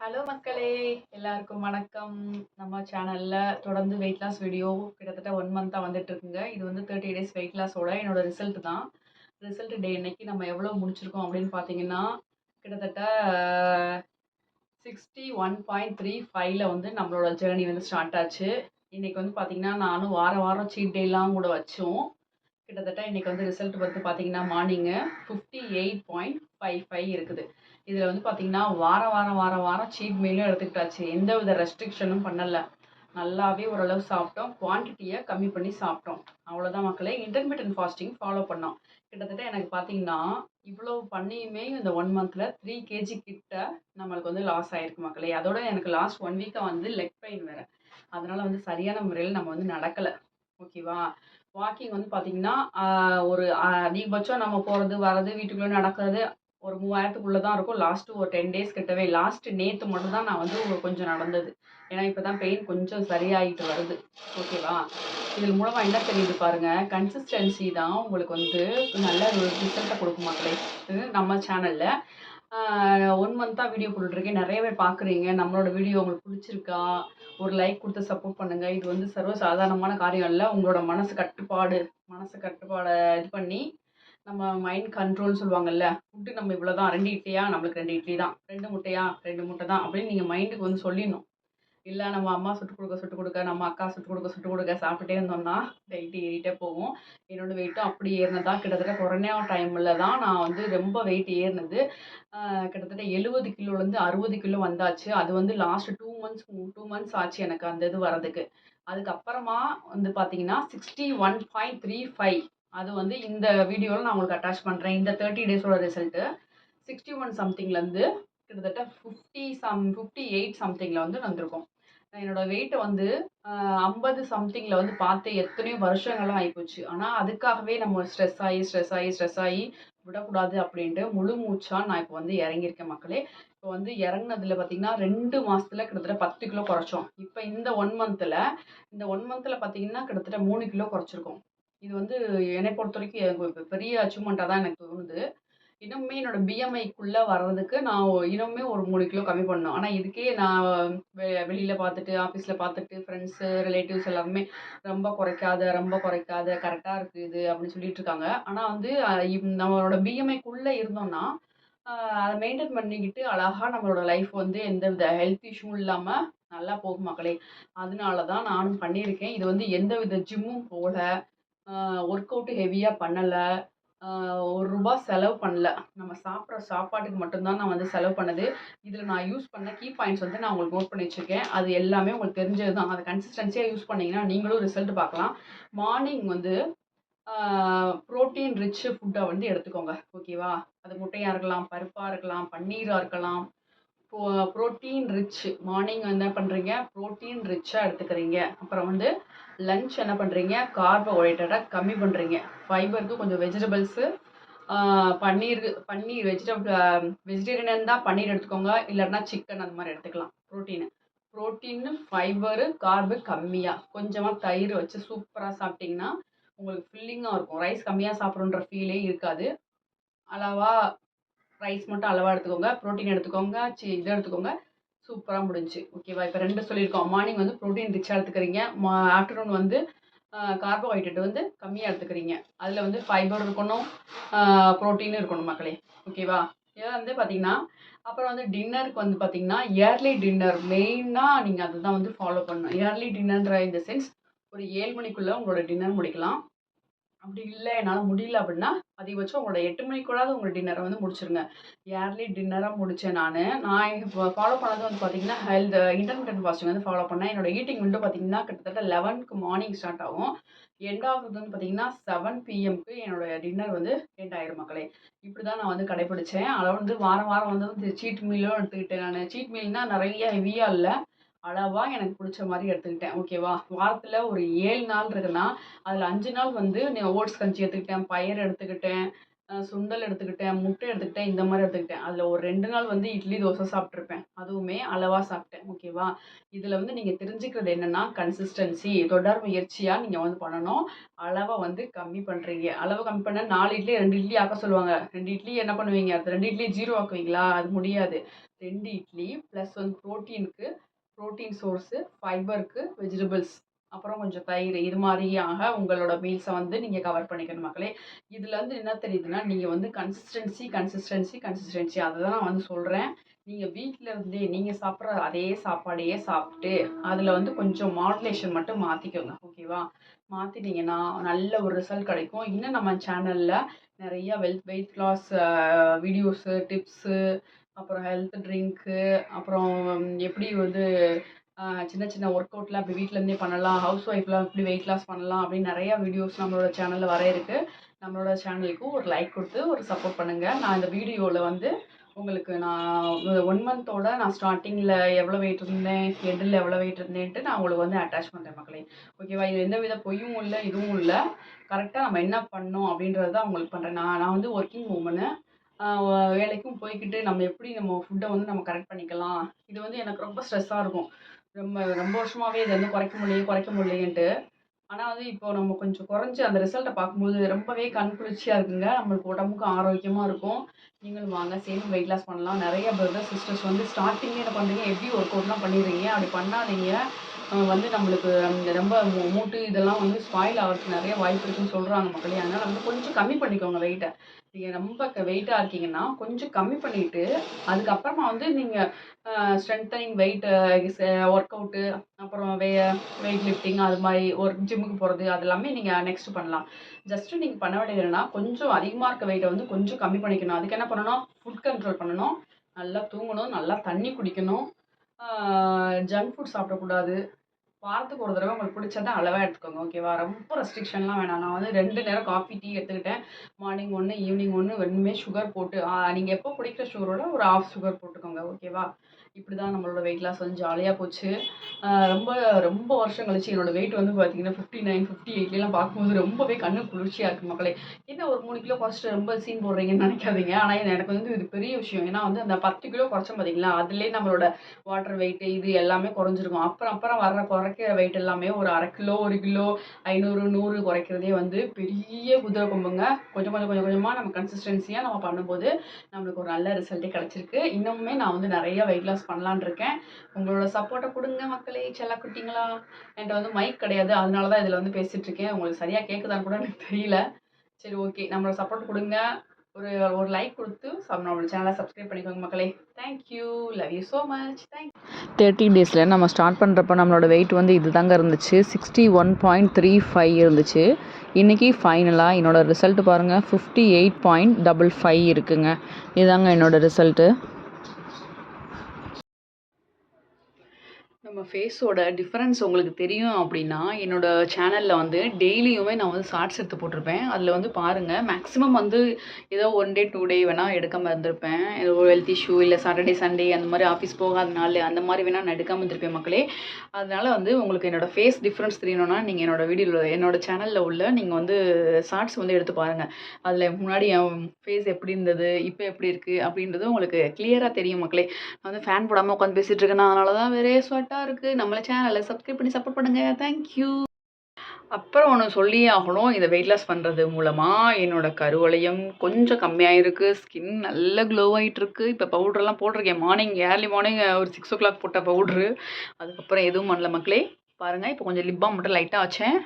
Hello மக்களே! எல்லாருக்கும் வணக்கம். நம்ம சேனல்ல தொடர்ந்து வெயிட் லாஸ் வீடியோ கிட்டத்தட்ட 1 மந்த்தா வந்துட்டுருக்குங்க. இது வந்து 30 டேஸ் வெயிட் லாஸோட என்னோட ரிசல்ட் தான். ரிசல்ட் டே அன்னைக்கு நம்ம எவ்வளோ முடிச்சிருக்கோம் அப்படின்னு பார்த்தீங்கன்னா, கிட்டத்தட்ட 61.35ல வந்து நம்மளோட ஜர்னி வந்து ஸ்டார்ட் ஆச்சு. இன்னைக்கு வந்து பார்த்தீங்கன்னா, நானும் வாரம் வாரம் சீட் டேலாம் கூட வச்சோம். கிட்டத்தட்ட இன்னைக்கு வந்து ரிசல்ட் வந்து பார்த்தீங்கன்னா, மார்னிங்கு 58.55 இருக்குது. இதில வந்து பார்த்தீங்கன்னா, வாரம் சீட் மீலும் எடுத்துக்கிட்டாச்சு. எந்தவித ரெஸ்ட்ரிக்ஷனும் பண்ணல. நல்லாவே ஓரளவு சாப்பிட்டோம். குவான்டிட்டிய கம்மி பண்ணி சாப்பிட்டோம். அவ்வளோதான் மக்களே. இன்டர்மிட்டன்ட் ஃபாஸ்டிங் ஃபாலோ பண்ணோம். கிட்டத்தட்ட எனக்கு பார்த்தீங்கன்னா, இவ்வளோ பண்ணியுமே இந்த 1 மந்த்ல 3 கேஜி கிட்ட நம்மளுக்கு வந்து லாஸ் ஆயிருக்கு மக்களே. அதோட எனக்கு லாஸ்ட் 1 வீக்கா வந்து லெக் பெயின் வேற. அதனால வந்து சரியான முறையில நம்ம வந்து நடக்கல. ஓகேவா? வாக்கிங் வந்து பார்த்தீங்கன்னா, ஒரு அதிகபட்சம் நம்ம போறது, வர்றது, வீட்டுக்குள்ள நடக்கிறது ஒரு 3000த்துக்குள்ள தான் இருக்கும். லாஸ்ட் ஒரு 10 டேஸ் கிட்டவே லாஸ்ட் நேத்து மட்டும் தான் நான் வந்து கொஞ்சம் நடந்தது. ஏன்னா, இப்ப தான் பெயின் கொஞ்சம் சரியாயிட்டு வருது. ஓகேவா? இதன் மூலமா என்ன தெரியுது பாருங்க, கன்சிஸ்டன்சி தான் உங்களுக்கு வந்து நல்ல ஒரு ரிசல்ட்ட குடுக்கும் மக்களே. இது நம்ம சேனல்ல 1 மந்த்தா வீடியோ போட்டுட்ருக்கேன். நெறைய பேர் பார்க்குறீங்க. நம்மளோட வீடியோ உங்களுக்கு புடிச்சிருக்கா? ஒரு லைக் குடுத்து சப்போர்ட் பண்ணுங்க. இது வந்து சர்வ சாதாரணமான காரியம் இல்ல. உங்களோட மனசு கட்டுப்பாட இது பண்ணி, நம்ம மைண்ட் கண்ட்ரோல்ன்னு சொல்லுவாங்கல்ல. ஃபுட்டு நம்ம இவ்வளோதான் 2 இட்லியா? நம்மளுக்கு 2 இட்லி தான். 2 முட்டையா? 2 முட்டை தான். அப்படின்னு நீங்க மைண்டுக்கு வந்து சொல்லிடணும். இல்ல நம்ம அம்மா சுட்டுக் குடுக்க, நம்ம அக்கா சுட்டுக் குடுக்க சாப்பிட்டுட்டே இருந்தோம்னா, வெயிட் ஏறிட்டே போகும். என்னோட வெயிட்டும் அப்படி ஏறுனது தான். கிட்டத்தட்ட கொரோனா டைம்ல தான் நான் வந்து ரொம்ப வெயிட் ஏறுனது. கிட்டத்தட்ட 70 கிலோலேருந்து 60 கிலோ வந்தாச்சு. அது வந்து லாஸ்ட் 2 மந்த்ஸ் ஆச்சு எனக்கு அந்த இது வரதுக்கு. அதுக்கப்புறமா வந்து பார்த்தீங்கன்னா, 61.35 அது வந்து இந்த வீடியோல நான் உங்களுக்கு அட்டாச் பண்றேன். இந்த 30 டேஸோட ரிசல்ட்டு. 61 சம்திங்லேருந்து கிட்டத்தட்ட 58 சம்திங்ல வந்து வந்திருக்கோம். என்னோட வெயிட்ட வந்து 50 சம்திங்ல வந்து பார்த்து எத்தனையோ வருஷங்கள்லாம் ஆயிப்போச்சு. ஆனா, அதுக்காகவே நம்ம ஸ்ட்ரெஸ் ஆயி விடக்கூடாது அப்படின்ட்டு முழு மூச்சா நான் இப்போ வந்து இறங்கியிருக்கேன் மக்களே. இப்போ வந்து இறங்குனதுல பார்த்தீங்கன்னா, 2 மாசத்துல கிட்டத்தட்ட 10 கிலோ குறைச்சோம். இப்ப இந்த 1 மந்த்ல பார்த்தீங்கன்னா, கிட்டத்தட்ட 3 கிலோ குறைச்சிருக்கோம். இது வந்து என்னை பொறுத்தவரைக்கும் எனக்கு பெரிய அச்சீவ்மெண்ட்டா தான் எனக்கு தோணுது. இன்னுமே என்னோட பிஎம்ஐக்குள்ள வர்றதுக்கு நான் இன்னுமே ஒரு 3 கிலோ கம்மி பண்ணணும். ஆனா இதுக்கே நான் வெளியில பார்த்துட்டு, ஆஃபீஸ்ல பார்த்துட்டு, ஃப்ரெண்ட்ஸு, ரிலேட்டிவ்ஸ் எல்லாருமே ரொம்ப குறைக்காத கரெக்ட்டா இருக்கு இது அப்படின்னு சொல்லிட்டு இருக்காங்க. ஆனா வந்து நம்மளோட பிஎம்ஐக்குள்ள இருந்தோம்னா, அ அத மெயின்டெயின் பண்ணிக்கிட்டு அழகா நம்மளோட லைஃப் வந்து எந்தவித ஹெல்த் இஷ்யூவும் இல்லாம நல்லா போகும் மக்களே. அதனால தான் நானும் பண்ணியிருக்கேன். இது வந்து எந்தவித ஜிம்மும் போல, ஒர்க் அவுட் ஹெவியா பண்ணல. ரூ. 1 செலவு பண்ணல. நம்ம சாப்பிடுற சாப்பாட்டுக்கு மட்டும் தான் நான் வந்து செலவு பண்ணது. இதில நான் யூஸ் பண்ண கீ பாயிண்ட்ஸ் வந்து நான் உங்களுக்கு நோட் பண்ணி வச்சிருக்கேன். அது எல்லாமே உங்களுக்கு தெரிஞ்சது தான். அத கன்சிஸ்டன்ஸியா யூஸ் பண்ணீங்கன்னா, நீங்களும் ரிசல்ட் பார்க்கலாம். மார்னிங் வந்து ஆ புரோட்டீன் ரிச் ஃபுட்டா வந்து எடுத்துக்கோங்க. ஓகேவா? அது முட்டையா இருக்கலாம், பருப்பா இருக்கலாம், பன்னீரா இருக்கலாம். இப்போ புரோட்டீன் ரிச் மார்னிங் என்ன பண்றீங்க? புரோட்டீன் ரிச்சா எடுத்துக்கிறீங்க. அப்புறம் வந்து லஞ்ச் என்ன பண்றீங்க? கார்போஹைட்ரேட்ட கம்மி பண்றீங்க. ஃபைபருக்கு கொஞ்சம் வெஜிடபிள்ஸு ஆ பன்னீர் வெஜிடேரியனா இருந்தா பன்னீர் எடுத்துக்கோங்க. இல்லாட்டினா சிக்கன் அந்த மாரி எடுத்துக்கலாம். புரோட்டீனு, ஃபைபரு, கார்பு கம்மியா, கொஞ்சமா தயிர் வச்சு சூப்பரா சாப்பிட்டீங்கன்னா, உங்களுக்கு ஃபில்லிங்கா இருக்கும். ரைஸ் கம்மியா சாப்பிட்றோன்ற ஃபீலே இருக்காது. அளவா ரைஸ் மட்டும் அளவா எடுத்துக்கோங்க. புரோட்டீன் எடுத்துக்கோங்க. இத எடுத்துக்கோங்க. சூப்பரா முடிஞ்சுச்சு. ஓகேவா? இப்ப 2 சொல்லியிருக்கோம். மார்னிங் வந்து புரோட்டீன் ரிச்சா எடுத்துக்கிறீங்க. ஆஃப்டர்நூன் வந்து கார்போஹைட்ரேட் வந்து கம்மியா எடுத்துக்கிறீங்க. அதில வந்து ஃபைபர் இருக்கணும், அ புரோட்டீனும் இருக்கணும் மக்களே. ஓகேவா? இத வந்து பார்த்தீங்கன்னா, அப்புறம் வந்து டின்னருக்கு வந்து பார்த்தீங்கன்னா, இயர்லி டின்னர் மெயினா நீங்க அதுதான் வந்து ஃபாலோ பண்ணணும். இயர்லி டின்னர்ன்ற இந்த சென்ஸ் ஒரு 7 மணிக்குள்ள உங்களோட டின்னர் முடிக்கலாம். அப்படி இல்ல என்னால முடியல அப்படின்னா, அதிகபட்சம் உங்களோட 8 மணிக்குள்ளாவது உங்க டின்னர வந்து முடிச்சுருங்க. இயர்லி டின்னரா முடிச்சேன் நானு. நான் ஃபாலோ பண்ணது வந்து பார்த்தீங்கன்னா, இன்டர்மிட்டன்ட் ஃபாஸ்டிங் வந்து ஃபாலோ பண்ணேன். என்னோட ஈட்டிங் விண்டோ பார்த்தீங்கன்னா, கிட்டத்தட்ட 11க்கு மார்னிங் ஸ்டார்ட் ஆகும். எண்ட் ஆகுறது வந்து பார்த்தீங்கன்னா, 7 பிஎம்க்கு என்னோட டின்னர் வந்து எண்ட் ஆயிரும் மக்களே. இப்படிதான் நான் வந்து கடைபிடிச்சேன். அத வந்து வாரம் வாரம் வந்து சீட் மீலும் எடுத்துக்கிட்டேன் நானு. சீட் மீல்னா நெறைய ஹெவியா இல்ல. அளவா எனக்கு புடிச்ச மாரி எடுத்துக்கிட்டேன். ஓகேவா? வாரத்துல ஒரு 7 நாள் இருக்குன்னா, அதுல 5 நாள் வந்து ஓட்ஸ் கஞ்சி எடுத்துக்கிட்டேன், பயறு எடுத்துக்கிட்டேன். சுண்டல் எடுத்துக்கிட்டேன், முட்டை எடுத்துக்கிட்டேன், இந்த மாரி எடுத்துக்கிட்டேன். அதில ஒரு 2 நாள் வந்து இட்லி, தோசை சாப்பிட்டுருப்பேன். அதுவுமே அளவா சாப்பிட்டேன். ஓகேவா? இதில வந்து நீங்க தெரிஞ்சுக்கிறது என்னன்னா, கன்சிஸ்டன்சி தொடர் முயற்சியா நீங்க வந்து பண்ணணும். அளவ வந்து கம்மி பண்றீங்க. அளவ கம்மி பண்ணா 4 இட்லி 2 இட்லி ஆக்க சொல்லுவாங்க. 2 இட்லி என்ன பண்ணுவீங்க? அந்த 2 இட்லி 0 ஆக்குவீங்களா? அது முடியாது. 2 இட்லி பிளஸ் வந்து புரோட்டீன் சோர்ஸு, ஃபைபருக்கு, வெஜிடபிள்ஸ் அப்புறம் கொஞ்சம் தயிர். இது மாரியாக உங்களோட மீல்ஸ வந்து நீங்க கவர் பண்ணிக்கணும் மக்களே. இதுல வந்து என்ன தெரியுதுன்னா, நீங்க வந்து கன்சிஸ்டன்சி அததான் நான் வந்து சொல்றேன். நீங்க வீட்ல இருந்தே நீங்க சாப்பிடுற அதே சாப்பாடையே சாப்பிட்டு, அதுல வந்து கொஞ்சம் மாடுலேஷன் மட்டும் மாத்திக்கோங்க. ஓகேவா? மாத்தினீங்கன்னா, நல்ல ஒரு ரிசல்ட் கிடைக்கும். இன்னும் நம்ம சேனல்ல நெறைய வெயிட் லாஸ் வீடியோஸு, டிப்ஸு, அப்புறம் ஹெல்த் ட்ரிங்க்கு, அப்புறம் எப்படி வந்து சின்ன சின்ன ஒர்க் அவுட்லாம் இப்படி வீட்ல இருந்தே பண்ணலாம். ஹவுஸ் ஒய்ஃப்லாம் எப்படி வெயிட் லாஸ் பண்ணலாம் அப்படின்னு நெறைய வீடியோஸ் நம்மளோட சேனல்ல வர இருக்கு. நம்மளோட சேனலுக்கு ஒரு லைக் குடுத்து ஒரு சப்போர்ட் பண்ணுங்க. நான் இந்த வீடியோல வந்து உங்களுக்கு நான் 1 மந்தோட நான் ஸ்டார்ட்டிங்ல எவ்வளோ வெயிட் இருந்தேன், எண்டுல எவ்வளோ வெயிட் இருந்தேன்ட்டு நான் உங்களுக்கு வந்து அட்டாச் பண்றேன் மக்களே. ஓகேவா? இது எந்தவித பொய்யும் இல்ல, இதுவும் இல்ல. கரெக்ட்டா நம்ம என்ன பண்ணணும் அப்படின்றத தான் உங்களுக்கு பண்றேன். நான் நான் வந்து ஒர்க்கிங் வுமனு. அ வேலைக்கும் போய்க்கிட்டு நம்ம எப்படி நம்ம ஃபுட்ட வந்து நம்ம கரெக்ட் பண்ணிக்கலாம். இது வந்து எனக்கு ரொம்ப ஸ்ட்ரெஸ்ஸா இருக்கும். ரொம்ப ரொம்ப வருஷமாவே இத வந்து குறைக்க முடியலையேன்ட்டு. ஆனா வந்து இப்போ நம்ம கொஞ்சம் குறைஞ்சு அந்த ரிசல்ட்ட பார்க்கும்போது ரொம்பவே கண் குளிர்ச்சியா இருக்குங்க. நம்மளுக்கு உடம்புக்கும் ஆரோக்கியமா இருக்கும். நீங்களும் வாங்க சேர்ந்து வெயிட் லாஸ் பண்ணலாம். நெறைய பிரதர்ஸ், சிஸ்டர்ஸ் வந்து ஸ்டார்ட்டிங்கே என்ன பண்றீங்க, ஹெவி ஒர்க் அவுட்லாம் பண்ணிடுறீங்க. அப்படி பண்ணாதீங்க. வந்து நம்மளுக்கு அந்த ரொம்ப மூட்டு இதெல்லாம் வந்து ஸ்பாயில் ஆகுறதுக்கு நெறைய வாய்ப்பு இருக்குன்னு சொல்றாங்க மக்களே. அதனால வந்து கொஞ்சம் கம்மி பண்ணிக்கோங்க வெயிட்ட. நீங்க ரொம்ப வெயிட்டா இருக்கீங்கன்னா, கொஞ்சம் கம்மி பண்ணிட்டு, அதுக்கப்புறமா வந்து நீங்க ஸ்ட்ரெங்தனிங் வெயிட் ஒர்க் அவுட்டு, அப்புறம் வெயிட் லிஃப்டிங் அது மாரி ஒரு ஜிம்முக்கு போறது அது எல்லாமே நீங்க நெக்ஸ்ட் பண்ணலாம். ஜஸ்ட் நீங்க பண்ண வேண்டியது என்னன்னா, கொஞ்சம் அதிகமா இருக்க வெயிட்ட வந்து கொஞ்சம் கம்மி பண்ணிக்கணும். அதுக்கு என்ன பண்ணணும்? ஃபுட் கண்ட்ரோல் பண்ணணும். நல்லா தூங்கணும். நல்லா தண்ணி குடிக்கணும். ஆ ஜங்க் ஃபுட் சாப்பிடக்கூடாது. வாரத்துக்கு ஒரு தடவ உங்களுக்கு பிடிச்சத அளவா எடுத்துக்கோங்க. ஓகேவா? ரொம்ப ரெஸ்ட்ரிக்ஷன்லாம் வேணாம். நான் வந்து 2 நேரம் காஃபி, டீ எடுத்துக்கிட்டேன். மார்னிங் 1, ஈவினிங் 1 2மே சுகர் போட்டு நீங்க எப்போ குடிக்கிற சுகரோட ஒரு 1/2 சுகர் போட்டுக்கோங்க. ஓகேவா? இப்படிதான் நம்மளோட வெயிட் லாஸ் வந்து ஜாலியா போச்சு. ரொம்ப ரொம்ப வருஷம் கழிச்சு என்னோட வெயிட் வந்து பார்த்தீங்கன்னா 59, 58லாம் பார்க்கும்போது ரொம்பவே கண்ணு குளிர்ச்சியா இருக்கு மக்களே. என்ன ஒரு 3 கிலோ குறைச்சிட்டு ரொம்ப சீன் போடுறீங்கன்னு நினைக்காதீங்க. ஆனா இது எனக்கு வந்து இது பெரிய விஷயம். ஏன்னா வந்து அந்த 10 கிலோ குறைச்சோம் பார்த்தீங்களா, அதிலேயே நம்மளோட வாட்டர் வெயிட் இது எல்லாமே குறைஞ்சிருக்கும். அப்புறம் அப்புறம் குறைக்கிற வெயிட் எல்லாமே ஒரு 1/2 கிலோ, 1 கிலோ, 500, 100 குறைக்கிறதே வந்து பெரிய குதிரை கொம்புங்க. கொஞ்சம் கொஞ்சமா நம்ம கன்சிஸ்டன்சியா நம்ம பண்ணும்போது நம்மளுக்கு ஒரு நல்ல ரிசல்ட்டே கிடைச்சிருக்கு. இன்னமுமே நான் வந்து நெறைய வெயிட் லாஸ் பண்ணலான்னு இருக்கேன். உங்களோட சப்போர்ட்ட குடுங்க மக்களே, செல்லக்குட்டிங்களா. என்ட்ட வந்து மைக் கிடையாது. அதனால தான் இதில வந்து பேசிட்டு இருக்கேன். உங்களுக்கு சரியா கேட்குதான்னு கூட எனக்கு தெரியல. சரி ஓகே. நம்மளோட சப்போர்ட் குடுங்க. ஒரு ஒரு லைக் குடுத்து நம்மளோட சேனல சப்ஸ்கிரைப் பண்ணிக்கோங்க மக்களே. Thank you. Love you so much. 30 டேஸில் நம்ம ஸ்டார்ட் பண்ணுறப்ப நம்மளோட வெயிட் வந்து இது தாங்க இருந்துச்சு. 61.35 இருந்துச்சு. இன்றைக்கி ஃபைனலாக என்னோடய ரிசல்ட்டு பாருங்கள் 58.55 இருக்குங்க. இதுதாங்க என்னோடய ரிசல்ட்டு. நம்ம ஃபேஸோட டிஃபரன்ஸ் உங்களுக்கு தெரியும் அப்படின்னா, என்னோட சேனல்ல வந்து டெய்லியுமே நான் வந்து ஷார்ட்ஸ் எடுத்து போட்டிருப்பேன். அதில வந்து பாருங்க, மேக்ஸிமம் வந்து ஏதோ 1 டே, 2 டே வேணா எடுக்காம இருந்திருப்பேன். ஏதோ ஒரு ஹெல்த் இஷ்யூ இல்ல சாட்டர்டே, சண்டே அந்த மாரி ஆஃபீஸ் போகாத நாள் அந்த மாரி வேணா நான் எடுக்காம இருந்திருப்பேன் மக்களே. அதனால வந்து உங்களுக்கு என்னோட ஃபேஸ் டிஃபரன்ஸ் தெரியணும்னா, நீங்க என்னோட சேனல்ல உள்ள நீங்க வந்து ஷார்ட்ஸ் வந்து எடுத்து பாருங்க. அதில முன்னாடி என் ஃபேஸ் எப்படி இருந்தது, இப்ப எப்படி இருக்கு அப்படின்றது உங்களுக்கு கிளியரா தெரியும் மக்களே. நான் வந்து ஃபேன் போடாம உட்காந்து பேசிட்டு இருக்கேனா, அதனால தான் ஒரே ஸ்வெட்டா இருக்கு. நம்மள சேனல சப்ஸ்கிரைப் பண்ணி சப்போர்ட் பண்ணுங்க. Thank you. அப்புறம் ஒண்ணு சொல்லியே ஆகணும். இத வெயிட் லாஸ் பண்றது மூலமா என்னோட கருவளையம் கொஞ்சம் கம்மியாயிருக்கு. ஸ்கின் நல்ல க்ளோ ஆயிட்டுருக்கு. இப்ப பவுடர்லாம் போட்டிருக்கேன். ஏர்லி மார்னிங் ஒரு 6:00 போட்ட பவுட்ரு. அதுக்கப்புறம் எதுவும் பண்ணல மக்களே. பாருங்க, இப்போ கொஞ்சம் லிப் பாம் மட்டும் லைட்டா வச்சேன்.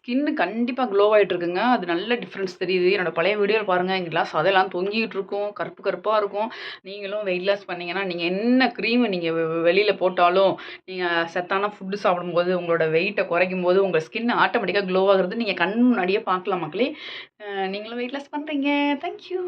ஸ்கின் கண்டிப்பா க்ளோ ஆயிட்டு இருக்குங்க. அது நல்ல டிஃபரன்ஸ் தெரியுது. என்னோட பழைய வீடியோல பாருங்க, இங்கலாம் சதைலாம் தொங்கிட்டு இருக்கும். கருப்பு கருப்பா இருக்கும். நீங்களும் வெயிட் லாஸ் பண்ணீங்கன்னா, நீங்க என்ன கிரீம் நீங்க வெளியில போட்டாலும், நீங்க சத்தான ஃபுட் சாப்பிடும்போது, உங்களோட வெயிட்ட குறைக்கும்போது, உங்க ஸ்கின் ஆட்டோமேட்டிக்கா க்ளோ ஆகுறது நீங்க கண் முன்னாடியே பார்க்கலாம் மக்களே. நீங்களும் வெயிட் லாஸ் பண்றீங்க. Thank you.